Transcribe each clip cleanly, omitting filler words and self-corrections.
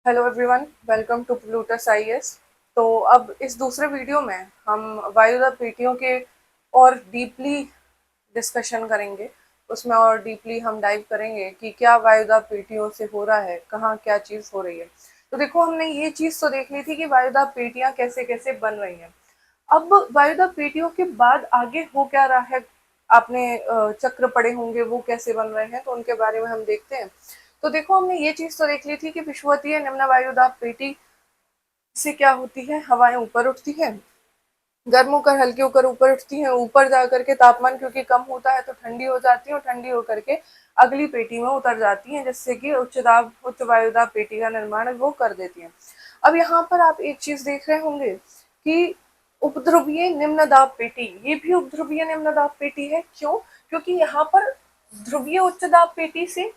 Hello everyone, welcome to Plutus IAS. तो अब इस दूसरे वीडियो में हम वायुदाब पेटियों के और डीपली डिस्कशन करेंगे। उसमें और डीपली हम डाइव करेंगे कि क्या वायुदाब पेटियों से हो रहा है, कहाँ क्या चीज़ हो रही है। तो देखो, हमने ये चीज़ तो देख ली थी कि वायुदाब पेटियां कैसे कैसे बन रही हैं। अब वायुदाब पेटियों के बाद आगे हो क्या रहा है, आपने चक्र पढ़े होंगे वो कैसे बन रहे हैं, तो उनके बारे में हम देखते हैं। तो देखो, हमने ये चीज तो देख ली थी कि विषुवतीय निम्न वायुदाब पेटी से क्या होती है, हवाएं ऊपर उठती है, गर्म होकर हल्की होकर ऊपर उठती हैं, ऊपर जा करके तापमान क्योंकि कम होता है तो ठंडी हो जाती है और ठंडी होकर के अगली पेटी में उतर जाती हैं, जिससे कि उच्च वायुदाब पेटी का निर्माण वो कर देती हैं। अब यहाँ पर आप एक चीज देख रहे होंगे कि उपध्रुवीय निम्न दाब पेटी, ये भी उपध्रुवीय निम्न दाब पेटी है। क्यों? क्योंकि यहाँ पर ध्रुवीय उच्च दाब पेटी से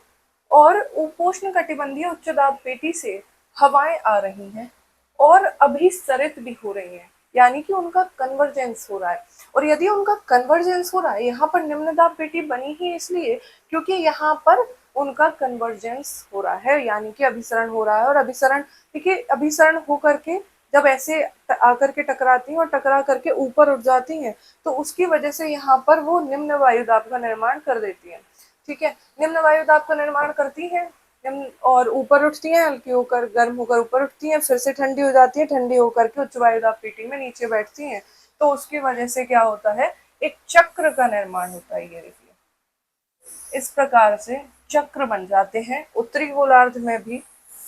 और उपोष्ण कटिबंधीय उच्च दाब पेटी से हवाएं आ रही हैं और अभिसरित भी हो रही हैं, यानी कि उनका कन्वर्जेंस हो रहा है। और यदि उनका कन्वर्जेंस हो रहा है, यहाँ पर निम्न दाब पेटी बनी ही इसलिए क्योंकि यहाँ पर उनका कन्वर्जेंस हो रहा है, यानी कि अभिसरण हो रहा है। और अभिसरण, देखिए, अभिसरण होकर के जब ऐसे आकर के टकराती हैं और टकरा करके ऊपर उठ जाती हैं, तो उसकी वजह से यहाँ पर वो निम्न वायुदाब का निर्माण कर देती हैं। ठीक है, निम्न वायुदाब का निर्माण करती हैं और ऊपर उठती हैं, हल्की होकर गर्म होकर ऊपर उठती हैं, फिर से ठंडी हो जाती है, ठंडी होकर के उच्च वायुदाब पेटी में नीचे बैठती हैं। तो उसकी वजह से क्या होता है, एक चक्र का निर्माण होता है। ये देखिए, इस प्रकार से चक्र बन जाते हैं उत्तरी गोलार्ध में भी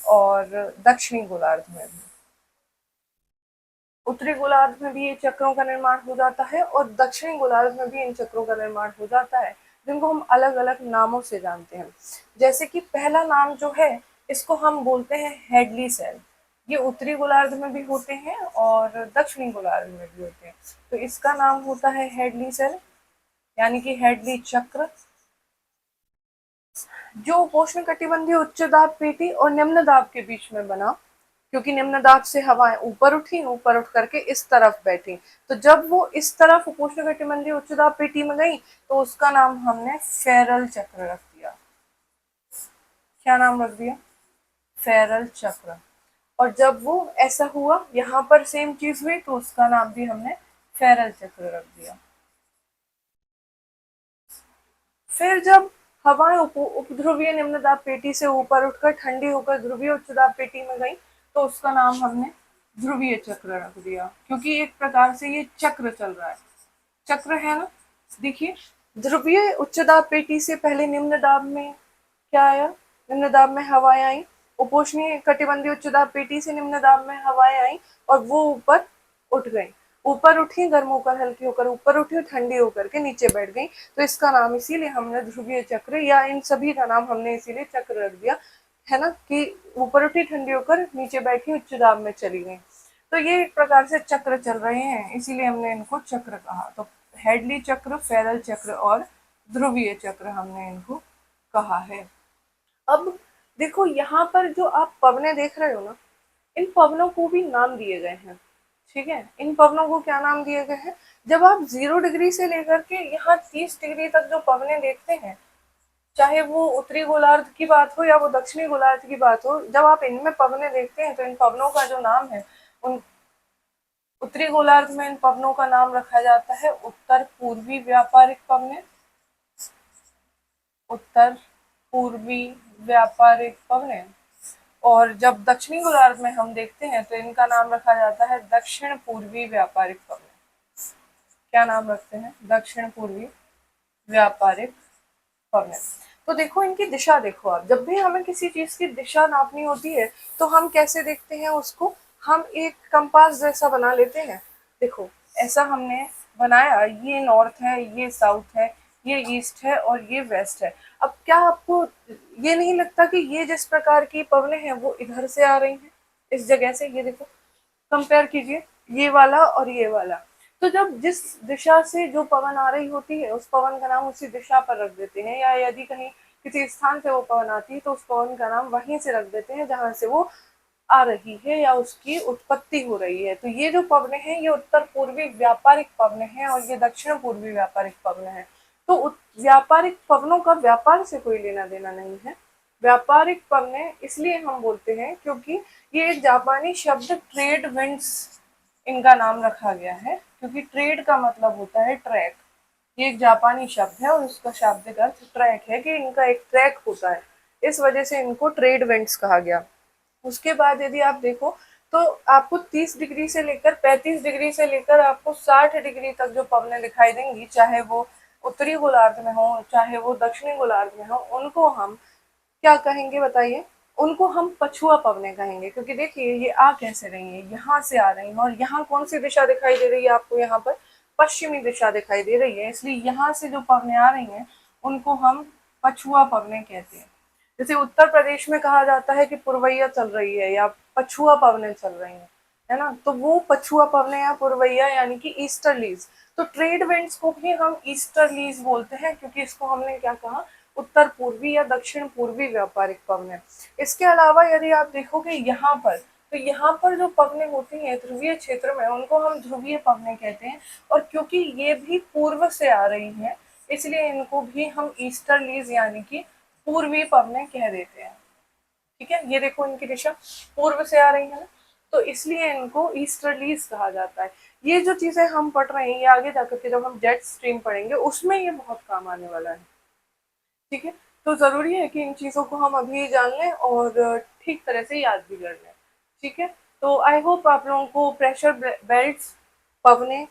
और दक्षिणी गोलार्ध में भी। उत्तरी गोलार्ध में भी ये चक्रों का निर्माण हो जाता है और दक्षिणी गोलार्ध में भी इन चक्रों का निर्माण हो जाता है, जिनको हम अलग अलग नामों से जानते हैं। जैसे कि पहला नाम जो है, इसको हम बोलते हैं हेडली सेल। ये उत्तरी गोलार्ध में भी होते हैं और दक्षिणी गोलार्ध में भी होते हैं। तो इसका नाम होता है हेडली सेल, यानी कि हेडली चक्र, जो उपोष्ण कटिबंधीय उच्च दाब पेटी और निम्न दाब के बीच में बना। क्योंकि निम्न दाब से हवाएं ऊपर उठी, ऊपर उठ करके इस तरफ बैठी, तो जब वो इस तरफ उपोष्ण कटिबंधीय उच्च दाब पेटी में गई, तो उसका नाम हमने फेरल चक्र रख दिया। क्या नाम रख दिया? फेरल चक्र। और जब वो ऐसा हुआ, यहाँ पर सेम चीज हुई, तो उसका नाम भी हमने फेरल चक्र रख दिया। फिर जब हवाएं उपध्रुवीय निम्न दाब पेटी से ऊपर उठकर ठंडी होकर ध्रुवीय उच्च दाब पेटी में गई, तो उसका नाम हमने ध्रुवीय चक्र रख दिया, क्योंकि एक प्रकार से ये चक्र चल रहा है। चक्र है ना। देखिए, ध्रुवीय उच्च दाब पेटी से पहले निम्न दाब में क्या आया, निम्न दाब में हवाएं आई। उपोष्णीय कटिबंधीय उच्च दाब पेटी से निम्न दाब में हवाएं आई और वो ऊपर उठ गई। ऊपर उठी, गर्म होकर हल्की होकर ऊपर उठी और ठंडी होकर के नीचे बैठ गई। तो इसका नाम इसीलिए हमने ध्रुवीय चक्र, या इन सभी का नाम हमने इसीलिए चक्र रख दिया, है ना, कि ऊपर उठी, ठंडी होकर नीचे बैठी, उच्च दाब में चली गई। तो ये एक प्रकार से चक्र चल रहे हैं, इसीलिए हमने इनको चक्र कहा। तो हेडली चक्र, फेरल चक्र और ध्रुवीय चक्र हमने इनको कहा है। अब देखो, यहाँ पर जो आप पवने देख रहे हो ना, इन पवनों को भी नाम दिए गए हैं। ठीक है, इन पवनों को क्या नाम दिए गए हैं? जब आप 0 डिग्री से लेकर के यहाँ 30 डिग्री तक जो पवने देखते हैं, चाहे वो उत्तरी गोलार्ध की बात हो या वो दक्षिणी गोलार्ध की बात हो, जब आप इनमें पवने देखते हैं, तो इन पवनों का जो नाम है, उन उत्तरी गोलार्ध में इन पवनों का नाम रखा जाता है उत्तर पूर्वी व्यापारिक पवने। उत्तर पूर्वी व्यापारिक पवने। और जब दक्षिणी गोलार्ध में हम देखते हैं, तो इनका नाम रखा जाता है दक्षिण पूर्वी व्यापारिक पवने। क्या नाम रखते हैं? दक्षिण पूर्वी व्यापारिक पवने। तो देखो, इनकी दिशा देखो, आप जब भी हमें किसी चीज की दिशा नापनी होती है, तो हम कैसे देखते हैं उसको? हम एक कंपास जैसा बना लेते हैं। देखो, ऐसा हमने बनाया, ये नॉर्थ है, ये साउथ है, ये ईस्ट है और ये वेस्ट है। अब क्या आपको ये नहीं लगता कि ये जिस प्रकार की पवने हैं वो इधर से आ रही हैं, इस जगह से? ये देखो, कंपेयर कीजिए ये वाला और ये वाला। तो जब जिस दिशा से जो पवन आ रही होती है, उस पवन का नाम उसी दिशा पर रख देते हैं, या यदि कहीं किसी स्थान से वो पवन आती है, तो उस पवन का नाम वहीं से रख देते हैं जहां से वो आ रही है या उसकी उत्पत्ति हो रही है। तो ये जो पवने हैं, ये उत्तर पूर्वी व्यापारिक पवने हैं और ये दक्षिण पूर्वी व्यापारिक पवने हैं। तो व्यापारिक पवनों का व्यापार से कोई लेना देना नहीं है। व्यापारिक पवने इसलिए हम बोलते हैं क्योंकि ये एक जापानी शब्द ट्रेड विंड्स इनका नाम रखा गया है, क्योंकि ट्रेड का मतलब होता है ट्रैक। ये एक जापानी शब्द है और उसका शाब्दिक अर्थ ट्रैक है कि इनका एक ट्रैक होता है, इस वजह से इनको ट्रेड विंड्स कहा गया। उसके बाद यदि आप देखो तो आपको 30 डिग्री से लेकर 35 डिग्री से लेकर आपको 60 डिग्री तक जो पवनें दिखाई देंगी, चाहे वो उत्तरी गोलार्ध में हो चाहे वो दक्षिणी गोलार्ध में हो, उनको हम क्या कहेंगे बताइए? उनको हम पछुआ पवने कहेंगे, क्योंकि देखिए ये आ कैसे रही है, यहाँ से आ रही है और यहाँ कौन सी दिशा दिखाई दे रही है आपको? यहाँ पर पश्चिमी दिशा दिखाई दे रही है, इसलिए यहाँ से जो पवने आ रही हैं उनको हम पछुआ पवने कहते हैं। जैसे उत्तर प्रदेश में कहा जाता है कि पुरवैया चल रही है या पछुआ पवने चल रही हैं, है ना? तो वो पछुआ पवने या पुरवैया यानी कि ईस्टर्लीज। तो ट्रेड विंड्स को भी हम ईस्टर्लीज बोलते हैं, क्योंकि इसको हमने क्या कहा? उत्तर पूर्वी या दक्षिण पूर्वी व्यापारिक पवने। इसके अलावा यदि आप देखोगे यहाँ पर, तो यहाँ पर जो पवने होती हैं ध्रुवीय क्षेत्र में, उनको हम ध्रुवीय पवने कहते हैं। और क्योंकि ये भी पूर्व से आ रही हैं, इसलिए इनको भी हम ईस्टर्लीज यानी कि पूर्वी पवने कह देते हैं। ठीक है, ये देखो इनकी दिशा पूर्व से आ रही है ना, तो इसलिए इनको ईस्टर्लीज कहा जाता है। ये जो चीजें हम पढ़ रहे हैं ये आगे जाकर के जब हम जेट स्ट्रीम पढ़ेंगे उसमें ये बहुत काम आने वाला है। ठीक है, तो जरूरी है कि इन चीजों को हम अभी जान लें और ठीक तरह से याद भी कर लें। ठीक है, तो आई होप आप लोगों को प्रेशर बेल्ट्स, पवने,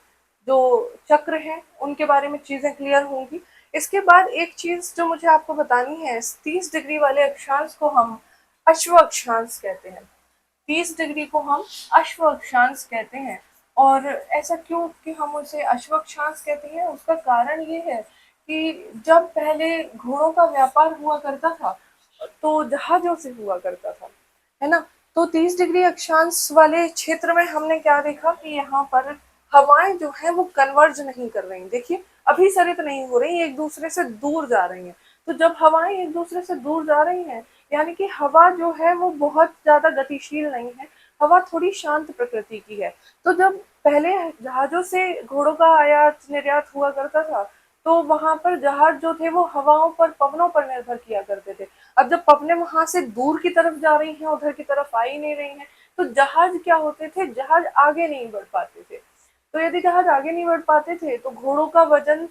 जो चक्र हैं उनके बारे में चीजें क्लियर होंगी। इसके बाद एक चीज जो मुझे आपको बतानी है, 30 डिग्री वाले अक्षांश को हम अश्व अक्षांश कहते हैं। 30 डिग्री को हम अश्व अक्षांश कहते हैं। और ऐसा क्यों कि हम उसे अश्व अक्षांश कहते हैं? उसका कारण ये है कि जब पहले घोड़ों का व्यापार हुआ करता था तो जहाजों से हुआ करता था, है ना? तो 30 डिग्री अक्षांश वाले क्षेत्र में हमने क्या देखा कि यहाँ पर हवाएं जो है वो कन्वर्ज नहीं कर रही। देखिए अभी सरित नहीं हो रही, एक दूसरे से दूर जा रही हैं। तो जब हवाएं एक दूसरे से दूर जा रही हैं, यानी कि हवा जो है वो बहुत ज्यादा गतिशील नहीं है, हवा थोड़ी शांत प्रकृति की है। तो जब पहले जहाजों से घोड़ों का आयात निर्यात हुआ करता था, तो वहां पर जहाज जो थे वो हवाओं पर, पवनों पर निर्भर किया करते थे। अब जब पवनें वहां से दूर की तरफ जा रही हैं, उधर की तरफ आ ही नहीं रही हैं, तो जहाज क्या होते थे? जहाज आगे नहीं बढ़ पाते थे। तो यदि जहाज आगे नहीं बढ़ पाते थे तो घोड़ों का वजन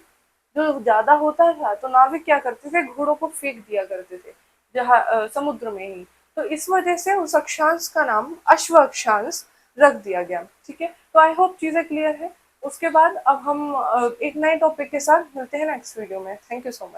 जो ज्यादा होता था, तो नाविक क्या करते थे? घोड़ों को फेंक दिया करते थे समुद्र में ही। तो इस वजह से उस अक्षांश का नाम अश्व अक्षांश रख दिया गया। ठीक है, तो आई होप चीजें क्लियर है। उसके बाद अब हम एक नए टॉपिक के साथ मिलते हैं नेक्स्ट वीडियो में। Thank you so much.